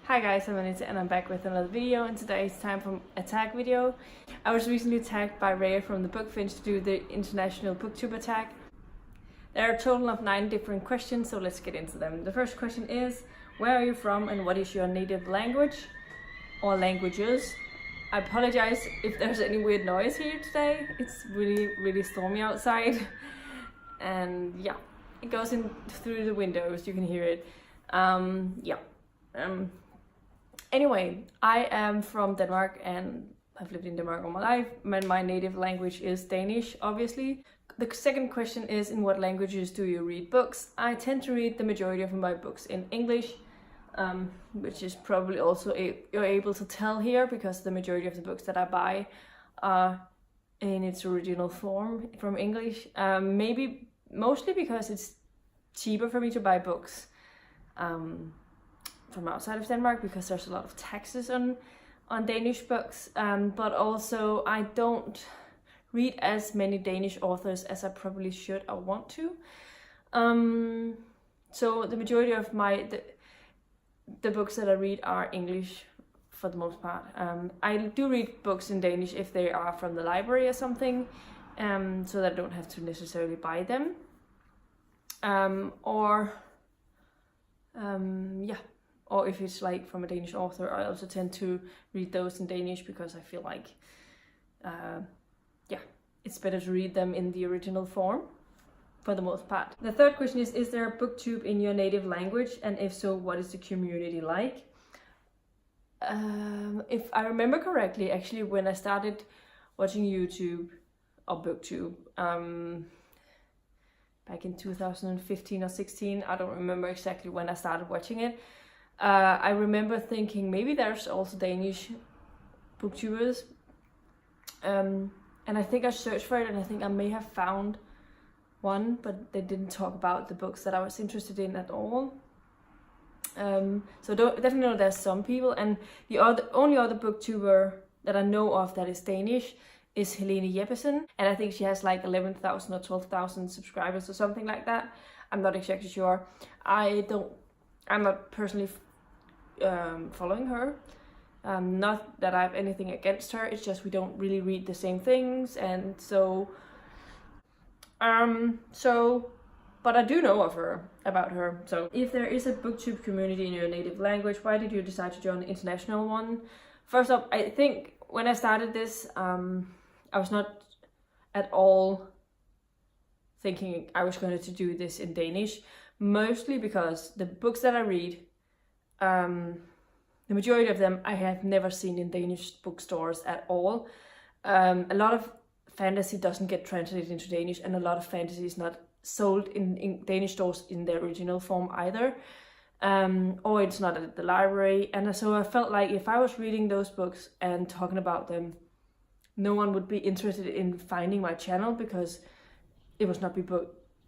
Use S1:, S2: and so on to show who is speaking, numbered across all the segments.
S1: Hi guys, I'm Anita and I'm back with another video, and today it's time for a tag video. I was recently tagged by Ray from the Bookfinch to do the International Booktuber Tag. There are a total of 9 different questions, so let's get into them. The first question is, where are you from and what is your native language or languages? I apologize if there's any weird noise here today. It's really stormy outside. And yeah, it goes in through the windows, you can hear it. Anyway, I am from Denmark and I've lived in Denmark all my life. My native language is Danish, obviously. The second question is, in what languages do you read books? I tend to read the majority of my books in English, which is probably also you're able to tell here because the majority of the books that I buy are in its original form from English. Maybe mostly because it's cheaper for me to buy books from outside of Denmark, because there's a lot of taxes on Danish books, but also I don't read as many Danish authors as I probably should or want to. So the majority of the books that I read are English for the most part. I do read books in Danish if they are from the library or something, so that I don't have to necessarily buy them. Or if it's like from a Danish author, I also tend to read those in Danish because I feel like, it's better to read them in the original form for the most part. The third question is there a booktube in your native language? And if so, what is the community like? If I remember correctly, actually, when I started watching YouTube or Booktube, back in 2015 or 16, I don't remember exactly when I started watching it. I remember thinking maybe there's also Danish booktubers, and I think I searched for it and I think I may have found one, but they didn't talk about the books that I was interested in at all. So definitely know there's some people, and the only other booktuber that I know of that is Danish is Helene Jeppesen, and I think she has like 11,000 or 12,000 subscribers or something like that. I'm not exactly sure. I'm not personally following her. Not that I have anything against her, it's just we don't really read the same things, and but I do know about her. So if there is a booktube community in your native language, why did you decide to join the international one? First up, I think when I started this, I was not at all thinking I was going to do this in Danish, mostly because the books that I read, the majority of them I have never seen in Danish bookstores at all. A lot of fantasy doesn't get translated into Danish, and a lot of fantasy is not sold in Danish stores in their original form either, or it's not at the library. And so I felt like if I was reading those books and talking about them, no one would be interested in finding my channel, because it would not be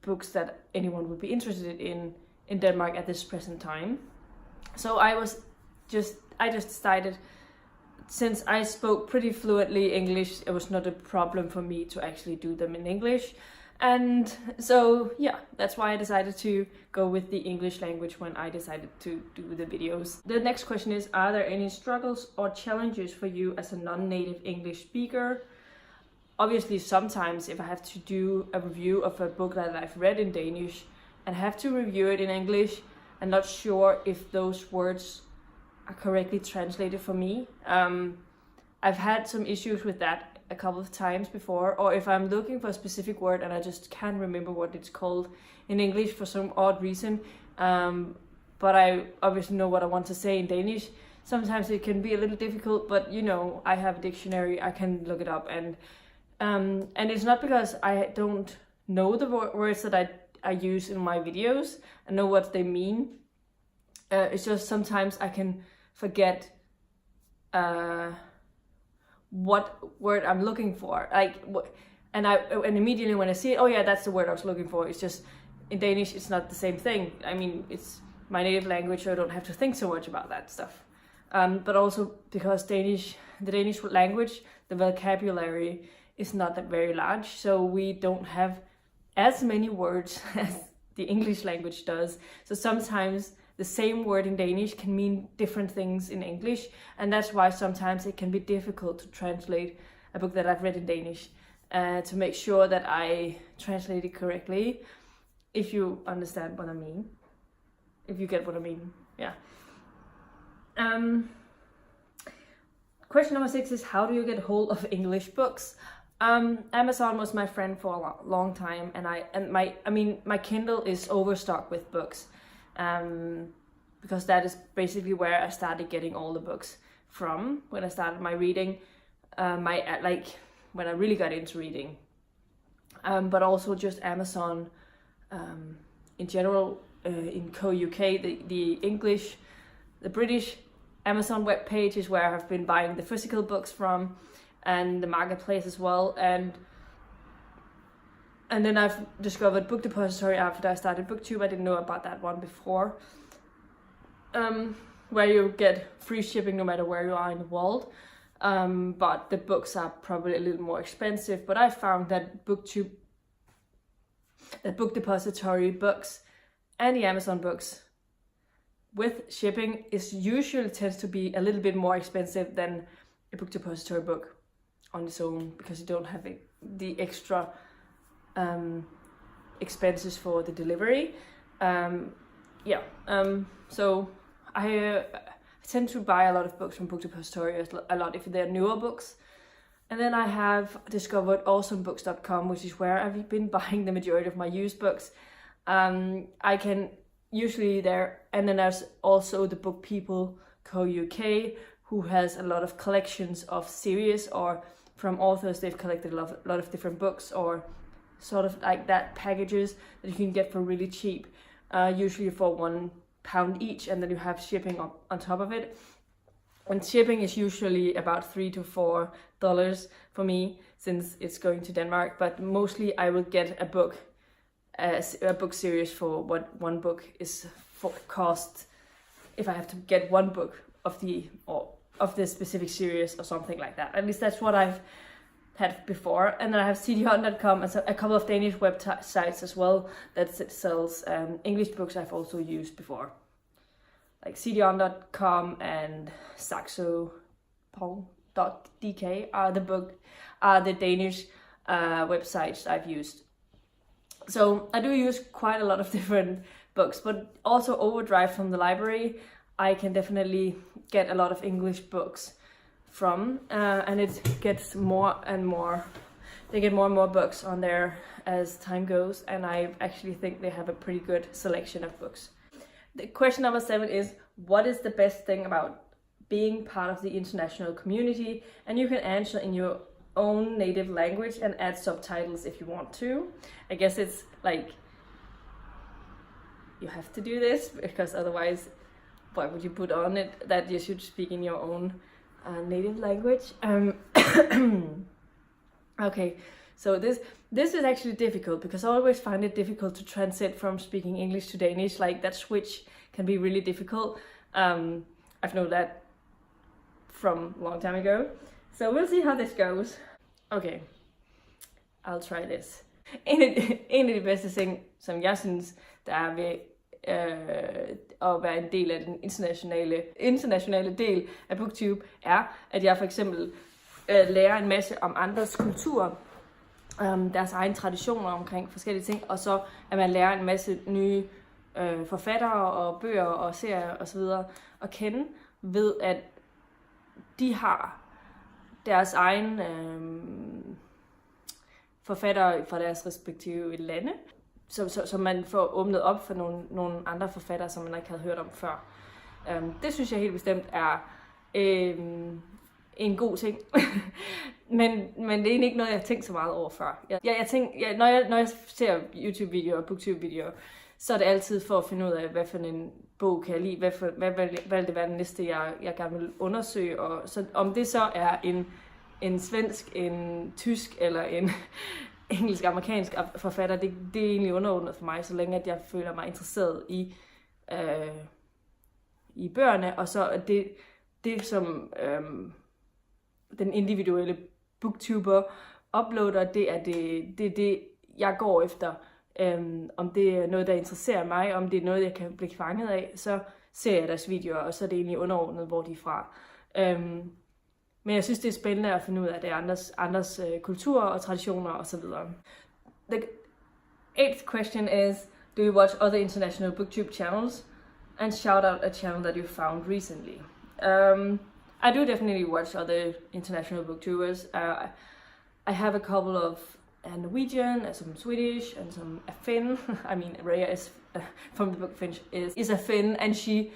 S1: books that anyone would be interested in Denmark at this present time. So I just decided, since I spoke pretty fluently English, it was not a problem for me to actually do them in English. And so yeah, that's why I decided to go with the English language when I decided to do the videos. The next question is, are there any struggles or challenges for you as a non-native English speaker? Obviously, sometimes if I have to do a review of a book that I've read in Danish and have to review it in English, I'm not sure if those words are correctly translated for me. I've had some issues with that a couple of times before, or if I'm looking for a specific word and I just can't remember what it's called in English for some odd reason, but I obviously know what I want to say in Danish. Sometimes it can be a little difficult, but you know, I have a dictionary, I can look it up, and it's not because I don't know the words that I use in my videos and know what they mean. It's just sometimes I can forget what word I'm looking for, and immediately when I see it, oh yeah, that's the word I was looking for. It's just in Danish it's not the same thing. I mean, it's my native language, so I don't have to think so much about that stuff. But also because the Danish language, the vocabulary is not that very large, so we don't have as many words as the English language does. So sometimes the same word in Danish can mean different things in English, and that's why sometimes it can be difficult to translate a book that I've read in Danish, to make sure that I translate it correctly, if you understand what I mean. If you get what I mean, yeah. Question number 6 is, how do you get hold of English books? Amazon was my friend for a long time, and my Kindle is overstocked with books, because that is basically where I started getting all the books from when I started my reading, when I really got into reading, but also just Amazon in general. In UK, the British Amazon web page is where I've been buying the physical books from, and the marketplace as well, and then I've discovered Book Depository after I started Booktube. I didn't know about that one before, where you get free shipping no matter where you are in the world, but the books are probably a little more expensive. But I found that Book Depository books and the Amazon books with shipping usually tends to be a little bit more expensive than a Book Depository book on its own, because you don't have the extra expenses for the delivery. So I tend to buy a lot of books from Book Depository, a lot if they're newer books. And then I have discovered awesomebooks.com, which is where I've been buying the majority of my used books. I can usually there, and then there's also the Book People Co.uk, who has a lot of collections of series, or from authors they've collected a lot of different books, or sort of like that packages that you can get for really cheap, usually for £1 each, and then you have shipping on top of it. And shipping is usually about $3 to $4 for me, since it's going to Denmark, but mostly I will get a book series for what one book is for cost, if I have to get one book of the specific series or something like that. At least that's what I've had before. And then I have cdon.com and a couple of Danish websites as well that sells English books I've also used before, like cdon.com and saxo.dk are the Danish websites I've used. So I do use quite a lot of different books, but also Overdrive from the library, I can definitely get a lot of English books from, and it gets more and more. They get more and more books on there as time goes, and I actually think they have a pretty good selection of books. The question number 7 is, what is the best thing about being part of the international community? And you can answer in your own native language and add subtitles if you want to. I guess it's like you have to do this, because otherwise why would you put on it that you should speak in your own native language? Okay, so this is actually difficult, because I always find it difficult to translate from speaking English to Danish. Like, that switch can be really difficult. I've known that from a long time ago. So we'll see how this goes. Okay, I'll try this. En af de bedste ting, som jeg synes, der er ved at være en del af den internationale del af Booktube, er, at jeg for eksempel lærer en masse om andres kulturer, deres egne traditioner omkring forskellige ting, og så at man lærer en masse nye forfattere og bøger og serier osv. at kende, ved at de har deres egen forfattere fra deres respektive lande, så man får åbnet op for nogle andre forfattere, som man ikke havde hørt om før. Det synes jeg helt bestemt er en god ting. men det er egentlig ikke noget, jeg har tænkt så meget over før. Når jeg ser YouTube-videoer og Booktube-videoer, så er det altid for at finde ud af, hvad for en bog kan jeg lide, hvad vil det være den næste, jeg gerne vil undersøge. Og så, om det så er en svensk, en tysk eller en engelsk-amerikansk forfatter, det er egentlig underordnet for mig, så længe at jeg føler mig interesseret i bøgerne. Og så er det som den individuelle booktuber uploader, det er det jeg går efter om det er noget, der interesserer mig, om det er noget, jeg kan blive fanget af, så ser jeg deres videoer, og så er det egentlig underordnet, hvor de er fra. Men jeg synes, det er spændende at finde ud af det andres kulturer og traditioner osv. The 8th question is, do you watch other international booktube channels? And shout out a channel that you found recently. I do definitely watch other international booktubers. I have a couple of Norwegian, and some Swedish, and some Finn. I mean, Rhea is from the book Finch is a Finn, and she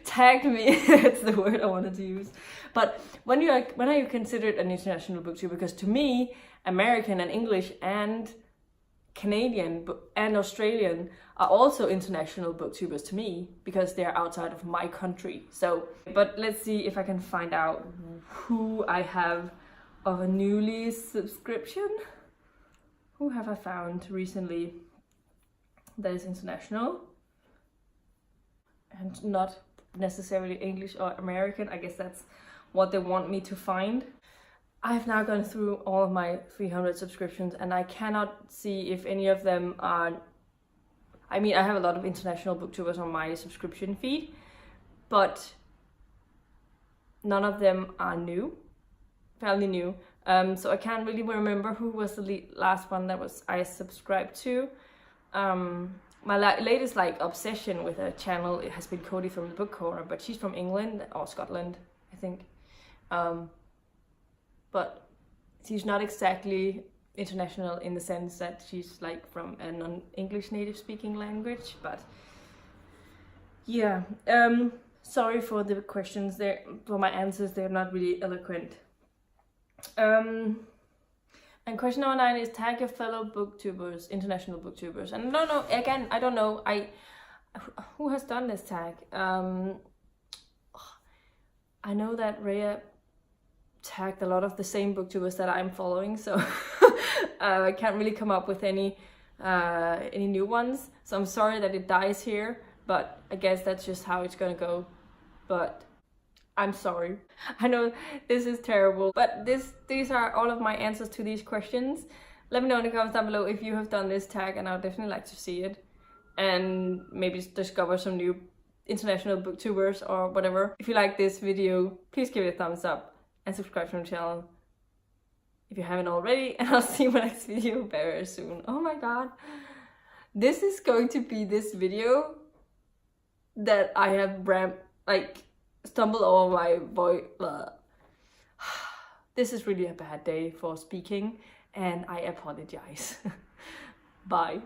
S1: tagged me. That's the word I wanted to use. But when are you considered an international booktuber? Because to me, American and English and Canadian and Australian are also international booktubers to me because they're outside of my country. So, but let's see if I can find out who I have of a newly subscription. Who have I found recently that is international and not necessarily English or American? I guess that's what they want me to find. I've now gone through all of my 300 subscriptions and I cannot see if any of them are... I mean, I have a lot of international booktubers on my subscription feed, but none of them are new, fairly new. So I can't really remember who was the last one that I subscribed to. My latest obsession with a channel, it has been Cody from the Book Corner, but she's from England or Scotland, I think. But she's not exactly international in the sense that she's from a non-English native speaking language, but yeah. Sorry for the questions there, for my answers, they're not really eloquent. And question number 9 is, tag your fellow booktubers, international booktubers. And no, again, I don't know. Who has done this tag? I know that Rhea tagged a lot of the same booktubers that I'm following, so I can't really come up with any new ones. So I'm sorry that it dies here, but I guess that's just how it's gonna go. But I'm sorry. I know this is terrible, but these are all of my answers to these questions. Let me know in the comments down below if you have done this tag, and I would definitely like to see it. And maybe discover some new international booktubers or whatever. If you like this video, please give it a thumbs up and subscribe to my channel if you haven't already. And I'll see you in my next video very soon. Oh my god. This is going to be this video that I have stumbled over my voice. This is really a bad day for speaking, and I apologize. Bye.